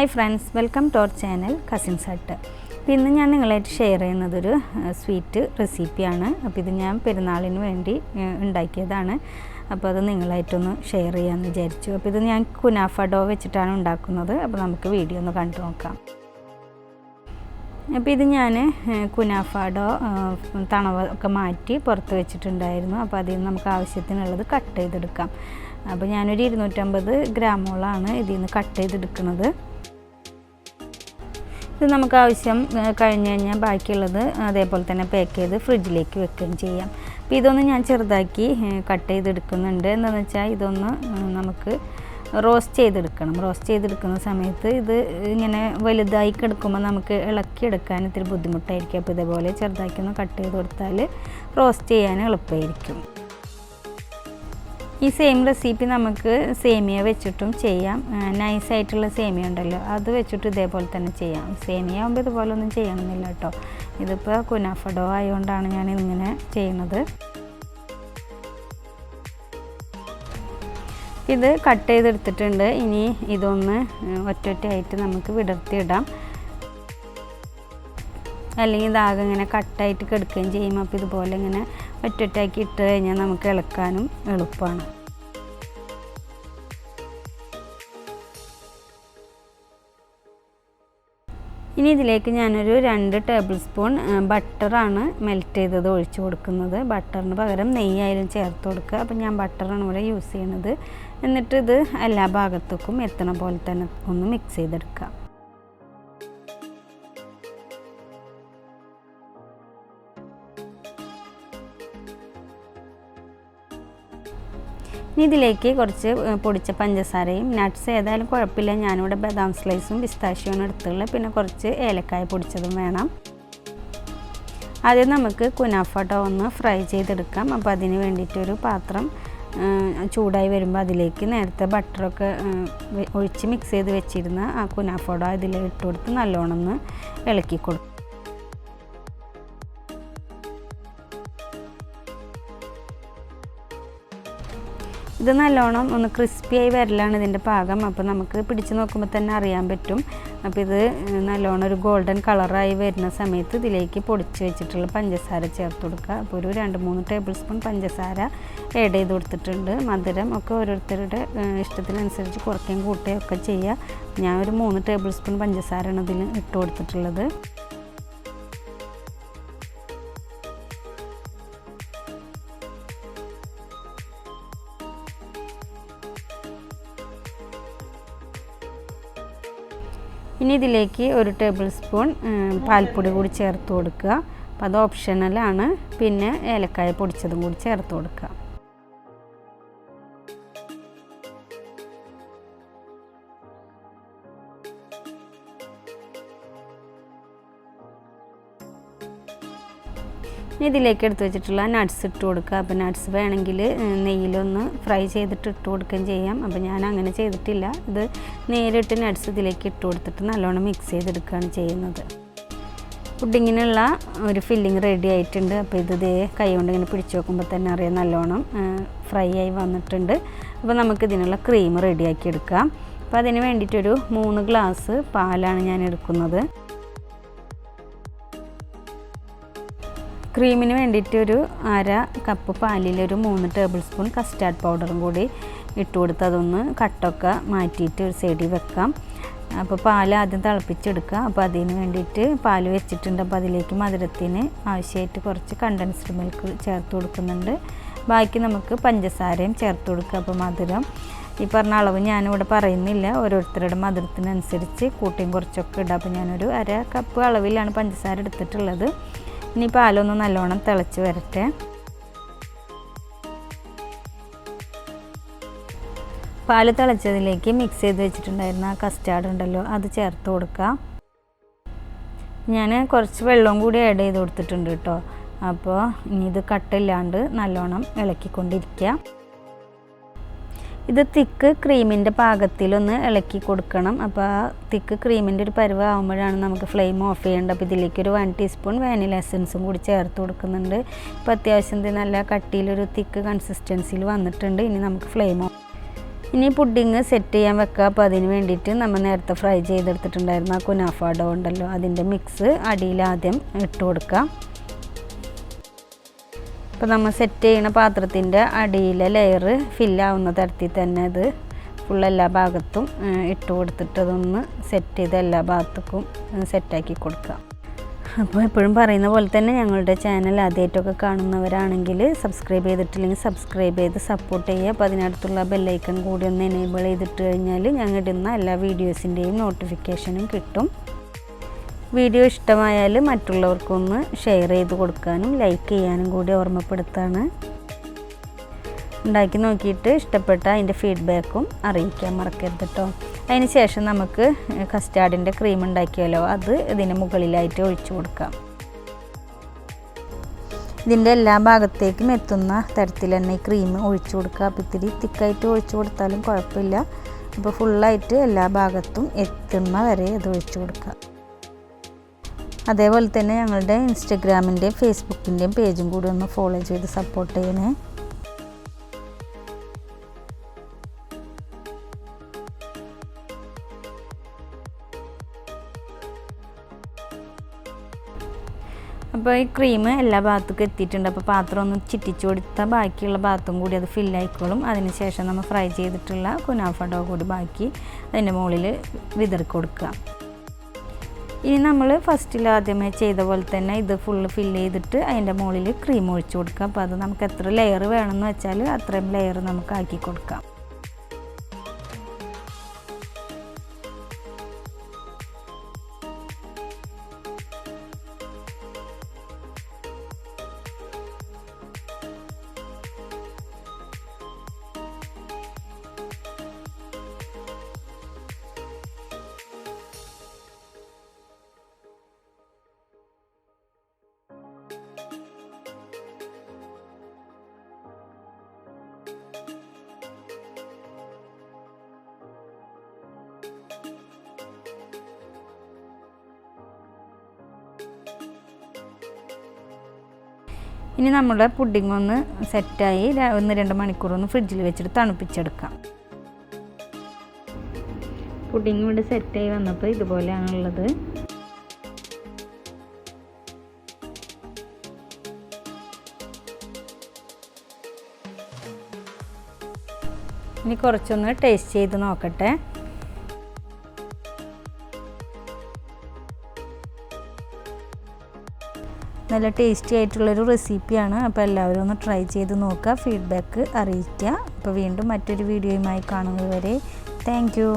Hi friends, welcome to our channel Condensed. ഇന്ന് ഞാൻ നിങ്ങളായിട്ട് ഷെയർ ചെയ്യുന്നത് ഒരു സ്വീറ്റ് റെസിപ്പിയാണ്. അപ്പോൾ ഇത് ഞാൻ പെരുന്നാളിന് വേണ്ടി ഉണ്ടാക്കിയതാണ്. അപ്പോൾ അത് നിങ്ങളായിട്ടൊന്ന് ഷെയർ ചെയ്യാമെന്ന് വിചാരിച്ചു. അപ്പോൾ ഇത് ഞാൻ കുനാഫ ഡോ വെച്ചിട്ടാണ് ഉണ്ടാക്കുന്നത്. അപ്പോൾ നമുക്ക് വീഡിയോ ഒന്ന് കണ്ടു നോക്കാം. അപ്പോൾ ഇത് ഞാൻ കുനാഫ ഡോ തണവൊക്കെ മാറ്റി പുറത്ത് വെച്ചിട്ടുണ്ടായിരുന്നു. അപ്പോൾ അതിൽ നിന്ന് നമുക്ക് ആവശ്യത്തിനുള്ളത് കട്ട് ചെയ്തെടുക്കാം. അപ്പോൾ ഞാനൊരു 250 ഗ്രാമോളാണ് ഇതിൽ നിന്ന് കട്ട് ചെയ്തെടുക്കുന്നത്. ഇത് നമുക്ക് ആവശ്യം കഴിഞ്ഞ് കഴിഞ്ഞാൽ ബാക്കിയുള്ളത് അതേപോലെ തന്നെ പാക്ക് ചെയ്ത് ഫ്രിഡ്ജിലേക്ക് വെക്കുകയും ചെയ്യാം. അപ്പോൾ ഇതൊന്ന് ഞാൻ ചെറുതാക്കി കട്ട് ചെയ്തെടുക്കുന്നുണ്ട്. എന്താണെന്ന് വെച്ചാൽ ഇതൊന്ന് നമുക്ക് റോസ്റ്റ് ചെയ്തെടുക്കണം. റോസ്റ്റ് ചെയ്തെടുക്കുന്ന സമയത്ത് ഇത് ഇങ്ങനെ വലുതായി കിടക്കുമ്പോൾ നമുക്ക് ഇളക്കിയെടുക്കാൻ ഇത്തിരി ബുദ്ധിമുട്ടായിരിക്കും. അപ്പോൾ ഇതേപോലെ ചെറുതാക്കി ഒന്ന് കട്ട് ചെയ്ത് കൊടുത്താൽ റോസ്റ്റ് ചെയ്യാൻ എളുപ്പമായിരിക്കും. ഈ സെയിം റെസിപ്പി നമുക്ക് സേമിയ വെച്ചിട്ടും ചെയ്യാം. നൈസായിട്ടുള്ള സേമിയ ഉണ്ടല്ലോ, അത് വെച്ചിട്ട് ഇതേപോലെ തന്നെ ചെയ്യാം. സേമിയ ആകുമ്പോൾ ഇതുപോലെ ഒന്നും ചെയ്യണമെന്നില്ല കേട്ടോ. ഇതിപ്പോൾ കുനാഫ ഡോ ആയതുകൊണ്ടാണ് ഞാൻ ഇങ്ങനെ ചെയ്യുന്നത്. ഇത് കട്ട് ചെയ്തെടുത്തിട്ടുണ്ട്. ഇനി ഇതൊന്ന് ഒറ്റൊറ്റയായിട്ട് നമുക്ക് വിടർത്തിയിടാം. അല്ലെങ്കിൽ ഇതാകെ ഇങ്ങനെ കട്ടായിട്ട് കിടക്കുകയും ചെയ്യും. അപ്പോൾ ഇതുപോലെ ഇങ്ങനെ ഒറ്റൊറ്റാക്കി ഇട്ട് കഴിഞ്ഞാൽ നമുക്ക് ഇളക്കാനും എളുപ്പമാണ്. ഇനി ഇതിലേക്ക് ഞാനൊരു 2 ടേബിൾ സ്പൂൺ ബട്ടറാണ് മെൽറ്റ് ചെയ്തത് ഒഴിച്ച് കൊടുക്കുന്നത്. ബട്ടറിന് പകരം നെയ്യായാലും ചേർത്ത് കൊടുക്കുക. അപ്പോൾ ഞാൻ ബട്ടറാണ് ഇവിടെ യൂസ് ചെയ്യുന്നത്. എന്നിട്ട് ഇത് എല്ലാ ഭാഗത്തേക്കും എത്തണ പോലെ തന്നെ ഒന്ന് മിക്സ് ചെയ്തെടുക്കുക. ഇനി ഇതിലേക്ക് കുറച്ച് പൊടിച്ച പഞ്ചസാരയും നട്ട്സ് ഏതായാലും കുഴപ്പമില്ല. ഞാനിവിടെ ബദാം സ്ലൈസും പിസ്താഷ്യോണ് എടുത്തുള്ളത്. പിന്നെ കുറച്ച് ഏലക്കായ പൊടിച്ചതും വേണം. ആദ്യം നമുക്ക് കുനാഫ ഡോ ഒന്ന് ഫ്രൈ ചെയ്തെടുക്കാം. അപ്പോൾ അതിന് വേണ്ടിയിട്ടൊരു പാത്രം ചൂടായി വരുമ്പോൾ അതിലേക്ക് നേരത്തെ ബട്ടറൊക്കെ ഒഴിച്ച് മിക്സ് ചെയ്ത് വെച്ചിരുന്ന ആ കുനാഫ ഡോ ഇതിൽ ഇട്ട് കൊടുത്ത് നല്ലോണം ഒന്ന് ഇളക്കി കൊടുക്കും. ഇത് നല്ലോണം ഒന്ന് ക്രിസ്പിയായി വരലാണ് ഇതിൻ്റെ പാകം. അപ്പോൾ നമുക്ക് പിടിച്ച് നോക്കുമ്പോൾ തന്നെ അറിയാൻ പറ്റും. അപ്പോൾ ഇത് നല്ലോണം ഒരു ഗോൾഡൻ കളറായി വരുന്ന സമയത്ത് ഇതിലേക്ക് പൊടിച്ച് വെച്ചിട്ടുള്ള പഞ്ചസാര ചേർത്ത് കൊടുക്കുക. അപ്പോൾ ഒരു 2-3 ടേബിൾ സ്പൂൺ പഞ്ചസാര ആഡ് ചെയ്ത് കൊടുത്തിട്ടുണ്ട്. മധുരം ഒക്കെ ഓരോരുത്തരുടെ ഇഷ്ടത്തിനനുസരിച്ച് കുറയ്ക്കുകയും കൂട്ടുകയും ഒക്കെ ചെയ്യുക. ഞാൻ ഒരു 3 ടേബിൾ സ്പൂൺ പഞ്ചസാരയാണ് ഇതിൽ ഇട്ട് കൊടുത്തിട്ടുള്ളത്. ഇനി ഇതിലേക്ക് 1 ടേബിൾ സ്പൂൺ പാൽപ്പൊടി കൂടി ചേർത്ത് കൊടുക്കുക. അപ്പോൾ അത് ഓപ്ഷണലാണ്. പിന്നെ ഏലക്കായ പൊടിച്ചതും കൂടി ചേർത്ത് കൊടുക്കുക. ഇനി ഇതിലേക്ക് എടുത്ത് വെച്ചിട്ടുള്ള നട്ട്സ് ഇട്ട് കൊടുക്കുക. അപ്പോൾ നട്ട്സ് വേണമെങ്കിൽ നെയ്യിലൊന്ന് ഫ്രൈ ചെയ്തിട്ട് ഇട്ട് കൊടുക്കുകയും ചെയ്യാം. അപ്പോൾ ഞാൻ അങ്ങനെ ചെയ്തിട്ടില്ല. ഇത് നേരിട്ട് നട്ട്സ് ഇതിലേക്ക് ഇട്ട് കൊടുത്തിട്ട് നല്ലോണം മിക്സ് ചെയ്തെടുക്കുകയാണ് ചെയ്യുന്നത്. പുഡിങ്ങിനുള്ള ഒരു ഫില്ലിങ് റെഡി ആയിട്ടുണ്ട്. അപ്പോൾ ഇത് കൈ കൊണ്ട് ഇങ്ങനെ പിടിച്ച് വെക്കുമ്പോൾ തന്നെ അറിയാം നല്ലോണം ഫ്രൈ ആയി വന്നിട്ടുണ്ട്. അപ്പോൾ നമുക്കിതിനുള്ള ക്രീം റെഡിയാക്കി എടുക്കാം. അപ്പോൾ അതിന് വേണ്ടിയിട്ടൊരു 3 ഗ്ലാസ് പാലാണ് ഞാൻ എടുക്കുന്നത്. ക്രീമിന് വേണ്ടിയിട്ട് ഒരു 1/2 കപ്പ് പാലിലൊരു 3 ടേബിൾ സ്പൂൺ കസ്റ്റാർഡ് പൗഡറും കൂടി ഇട്ട് കൊടുത്ത് അതൊന്ന് കട്ടൊക്കെ മാറ്റിയിട്ട് ഒരു സൈഡിൽ വെക്കാം. അപ്പോൾ പാൽ ആദ്യം തിളപ്പിച്ചെടുക്കുക. അപ്പോൾ അതിന് വേണ്ടിയിട്ട് പാൽ വെച്ചിട്ടുണ്ട്. അപ്പോൾ അതിലേക്ക് മധുരത്തിന് ആവശ്യമായിട്ട് കുറച്ച് കണ്ടൻസ്ഡ് മിൽക്ക് ചേർത്ത് കൊടുക്കുന്നുണ്ട്. ബാക്കി നമുക്ക് പഞ്ചസാരയും ചേർത്ത് കൊടുക്കുക. അപ്പോൾ മധുരം ഈ പറഞ്ഞ അളവ് ഞാനിവിടെ പറയുന്നില്ല. ഓരോരുത്തരുടെ മധുരത്തിനനുസരിച്ച് കൂട്ടിയും കുറച്ചൊക്കെ ഇടാം. അപ്പോൾ ഞാനൊരു 1/2 കപ്പ് അളവിലാണ് പഞ്ചസാര എടുത്തിട്ടുള്ളത്. ഇനി പാലൊന്ന് നല്ലോണം തിളച്ച് വരട്ടെ. പാല് തിളച്ചതിലേക്ക് മിക്സ് ചെയ്ത് വെച്ചിട്ടുണ്ടായിരുന്ന ആ കസ്റ്റാർഡ് ഉണ്ടല്ലോ, അത് ചേർത്ത് കൊടുക്കുക. ഞാൻ കുറച്ച് വെള്ളവും കൂടി ആഡ് ചെയ്ത് കൊടുത്തിട്ടുണ്ട് കേട്ടോ. അപ്പോൾ ഇനി ഇത് കട്ടില്ലാണ്ട് നല്ലോണം ഇളക്കിക്കൊണ്ടിരിക്കുക. ഇത് തിക്ക് ക്രീമിൻ്റെ പാകത്തിലൊന്ന് ഇളക്കി കൊടുക്കണം. അപ്പോൾ ആ തിക്ക് ക്രീമിൻ്റെ ഒരു പരുവ ആകുമ്പോഴാണ് നമുക്ക് ഫ്ലെയിം ഓഫ് ചെയ്യേണ്ടത്. അപ്പോൾ ഇതിലേക്ക് ഒരു 1 ടീസ്പൂൺ വാനില എസൻസും കൂടി ചേർത്ത് കൊടുക്കുന്നുണ്ട്. ഇപ്പോൾ അത്യാവശ്യം നല്ല കട്ടിയിലൊരു തിക്ക് കൺസിസ്റ്റൻസിയിൽ വന്നിട്ടുണ്ട്. ഇനി നമുക്ക് ഫ്ലെയിം ഓഫ് ഇനി പുഡിങ് സെറ്റ് ചെയ്യാൻ വെക്കുക. അപ്പോൾ അതിന് വേണ്ടിയിട്ട് നമ്മൾ നേരത്തെ ഫ്രൈ ചെയ്തെടുത്തിട്ടുണ്ടായിരുന്ന ആ കുനാഫ ഡോ ഉണ്ടല്ലോ, അതിൻ്റെ മിക്സ് അടിയിൽ ആദ്യം ഇട്ട് കൊടുക്കുക. അപ്പോൾ നമ്മൾ സെറ്റ് ചെയ്യുന്ന പാത്രത്തിൻ്റെ അടിയിലെ ലെയർ ഫില്ലാവുന്ന തരത്തിൽ തന്നെ അത് ഫുൾ എല്ലാ ഭാഗത്തും ഇട്ട് കൊടുത്തിട്ട് അതൊന്ന് സെറ്റ് ചെയ്ത് എല്ലാ ഭാഗത്തേക്കും സെറ്റാക്കി കൊടുക്കുക. അപ്പോൾ എപ്പോഴും പറയുന്ന പോലെ തന്നെ ഞങ്ങളുടെ ചാനൽ ആദ്യമായിട്ടൊക്കെ കാണുന്നവരാണെങ്കിൽ സബ്സ്ക്രൈബ് ചെയ്തിട്ടില്ലെങ്കിൽ സബ്സ്ക്രൈബ് ചെയ്ത് സപ്പോർട്ട് ചെയ്യുക. അപ്പോൾ അതിനടുത്തുള്ള ബെല്ലൈക്കൺ കൂടി ഒന്ന് എനേബിൾ ചെയ്തിട്ട് കഴിഞ്ഞാൽ ഞങ്ങൾ ഇടുന്ന എല്ലാ വീഡിയോസിൻ്റെയും നോട്ടിഫിക്കേഷനും കിട്ടും. വീഡിയോ ഇഷ്ടമായാൽ മറ്റുള്ളവർക്കൊന്ന് ഷെയർ ചെയ്ത് കൊടുക്കാനും ലൈക്ക് ചെയ്യാനും കൂടി ഓർമ്മപ്പെടുത്താണ്. ഉണ്ടാക്കി നോക്കിയിട്ട് ഇഷ്ടപ്പെട്ട അതിൻ്റെ ഫീഡ്ബാക്കും അറിയിക്കാൻ മറക്കരുത് കേട്ടോ. അതിന് ശേഷം നമുക്ക് കസ്റ്റാർഡിൻ്റെ ക്രീം ഉണ്ടാക്കിയാലോ, അത് ഇതിന് മുകളിലായിട്ട് ഒഴിച്ചു കൊടുക്കാം. ഇതിൻ്റെ എല്ലാ ഭാഗത്തേക്കും എത്തുന്ന തരത്തിൽ തന്നെ ഈ ക്രീം ഒഴിച്ചു കൊടുക്കുക. അപ്പോൾ ഇത്തിരി തിക്കായിട്ട് ഒഴിച്ചു കൊടുത്താലും കുഴപ്പമില്ല. അപ്പോൾ ഫുള്ളായിട്ട് എല്ലാ ഭാഗത്തും എത്തുന്ന വരെ അത് ഒഴിച്ചു കൊടുക്കുക. അതേപോലെ തന്നെ ഞങ്ങളുടെ ഇൻസ്റ്റഗ്രാമിൻ്റെയും ഫേസ്ബുക്കിൻ്റെയും പേജും കൂടി ഒന്ന് ഫോളോ ചെയ്ത് സപ്പോർട്ട് ചെയ്യണേ. അപ്പോൾ ഈ ക്രീം എല്ലാ ഭാഗത്തേക്കും എത്തിയിട്ടുണ്ട്. അപ്പോൾ പാത്രം ഒന്ന് ചിറ്റിച്ചു കൊടുത്താൽ ബാക്കിയുള്ള ഭാഗത്തും കൂടി അത് ഫില്ലായിക്കോളും. അതിന് ശേഷം നമ്മൾ ഫ്രൈ ചെയ്തിട്ടുള്ള കുനാഫ ഡോ കൂടി ബാക്കി അതിൻ്റെ മുകളിൽ വിതറി കൊടുക്കുക. ഇനി നമ്മൾ ഫസ്റ്റിൽ ആദ്യമേ ചെയ്ത പോലെ തന്നെ ഇത് ഫുള്ള് ഫില്ല് ചെയ്തിട്ട് അതിൻ്റെ മുകളിൽ ക്രീം ഒഴിച്ചു കൊടുക്കുക. അപ്പോൾ അത് നമുക്ക് എത്ര ലെയർ വേണമെന്ന് വെച്ചാൽ അത്രയും ലെയർ നമുക്ക് ആക്കി കൊടുക്കാം. ഇനി നമ്മുടെ പുഡിംഗ് ഒന്ന് സെറ്റായി 1-2 മണിക്കൂർ ഒന്ന് ഫ്രിഡ്ജിൽ വെച്ചിട്ട് തണുപ്പിച്ചെടുക്കാം. പുഡിംഗ് ഇവിടെ സെറ്റായി വന്നപ്പോൾ ഇതുപോലെയാണുള്ളത്. ഇനി കുറച്ചൊന്ന് ടേസ്റ്റ് ചെയ്ത് നോക്കട്ടെ. നല്ല ടേസ്റ്റി ആയിട്ടുള്ളൊരു റെസിപ്പിയാണ്. അപ്പോൾ എല്ലാവരും ഒന്ന് ട്രൈ ചെയ്ത് നോക്കുക, ഫീഡ്ബാക്ക് അറിയിക്കുക. അപ്പോൾ വീണ്ടും മറ്റൊരു വീഡിയോയുമായി കാണുന്നത് വരെ താങ്ക് യു.